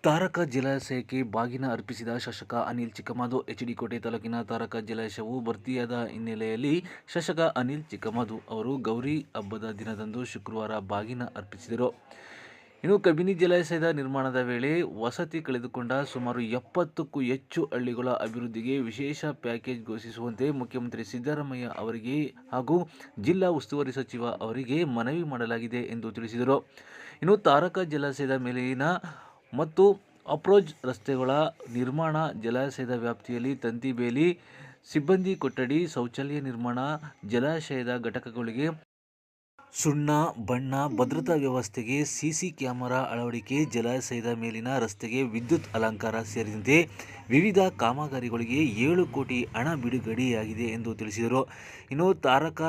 ತಾರಕ ಜಲಾಶಯಕ್ಕೆ ಬಾಗಿನ ಅರ್ಪಿಸಿದ ಶಾಸಕ ಅನಿಲ್ ಚಿಕ್ಕಮಾದು. ಎಚ್.ಡಿ. ಕೋಟೆ ತಾಲೂಕಿನ ತಾರಕ ಜಲಾಶಯವು ಭರ್ತಿಯಾದ ಹಿನ್ನೆಲೆಯಲ್ಲಿ ಶಾಸಕ ಅನಿಲ್ ಚಿಕ್ಕಮಾದು ಅವರು ಗೌರಿ ಹಬ್ಬದ ದಿನದಂದು ಶುಕ್ರವಾರ ಬಾಗಿನ ಅರ್ಪಿಸಿದರು. ಇನ್ನು ಕಬಿನಿ ಜಲಾಶಯದ ನಿರ್ಮಾಣದ ವೇಳೆ ವಸತಿ ಕಳೆದುಕೊಂಡ ಸುಮಾರು 70ಕ್ಕೂ ಹೆಚ್ಚು ಹಳ್ಳಿಗಳ ಅಭಿವೃದ್ಧಿಗೆ ವಿಶೇಷ ಪ್ಯಾಕೇಜ್ ಘೋಷಿಸುವಂತೆ ಮುಖ್ಯಮಂತ್ರಿ ಸಿದ್ದರಾಮಯ್ಯ ಅವರಿಗೆ ಹಾಗೂ ಜಿಲ್ಲಾ ಉಸ್ತುವಾರಿ ಸಚಿವ ಅವರಿಗೆ ಮನವಿ ಮಾಡಲಾಗಿದೆ ಎಂದು ತಿಳಿಸಿದರು. ಇನ್ನು ತಾರಕ ಜಲಾಶಯದ ಮೇಲಿನ ಮತ್ತು ಅಪ್ರೋಚ್ ರಸ್ತೆಗಳ ನಿರ್ಮಾಣ, ಜಲಾಶಯದ ವ್ಯಾಪ್ತಿಯಲ್ಲಿ ತಂತಿ ಬೇಲಿ, ಸಿಬ್ಬಂದಿ ಕೊಠಡಿ, ಶೌಚಾಲಯ ನಿರ್ಮಾಣ, ಜಲಾಶಯದ ಘಟಕಗಳಿಗೆ ಸುಣ್ಣ ಬಣ್ಣ, ಭದ್ರತಾ ವ್ಯವಸ್ಥೆಗೆ ಸಿಸಿ ಕ್ಯಾಮೆರಾ ಅಳವಡಿಕೆ, ಜಲಾಶಯದ ಮೇಲಿನ ರಸ್ತೆಗೆ ವಿದ್ಯುತ್ ಅಲಂಕಾರ ಸೇರಿದಂತೆ ವಿವಿಧ ಕಾಮಗಾರಿಗಳಿಗೆ 7 ಕೋಟಿ ಹಣ ಬಿಡುಗಡೆಯಾಗಿದೆ ಎಂದು ತಿಳಿಸಿದರು. ಇನ್ನು ತಾರಕ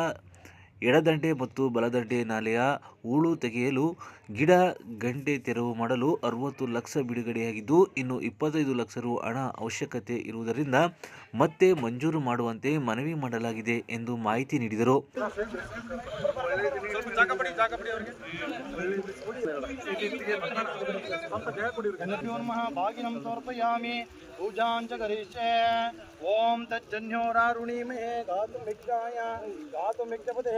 ಎಡದಂಡೆ ಮತ್ತು ಬಲದಂಡೆ ನಾಲೆಯ ಹೂಳು ತೆಗೆಯಲು ಗಿಡ ಗಂಟೆ ತೆರವು ಮಾಡಲು 60 ಲಕ್ಷ ಬಿಡುಗಡೆಯಾಗಿದ್ದು, ಇನ್ನು 25 ಲಕ್ಷ ರು ಹಣ ಅವಶ್ಯಕತೆ ಇರುವುದರಿಂದ ಮತ್ತೆ ಮಂಜೂರು ಮಾಡುವಂತೆ ಮನವಿ ಮಾಡಲಾಗಿದೆ ಎಂದು ಮಾಹಿತಿ ನೀಡಿದರು. पूजांच करिष्ये। ओम तज्जन्योरारुणीमे गातुमिच्छाय गातुमिच्छपदे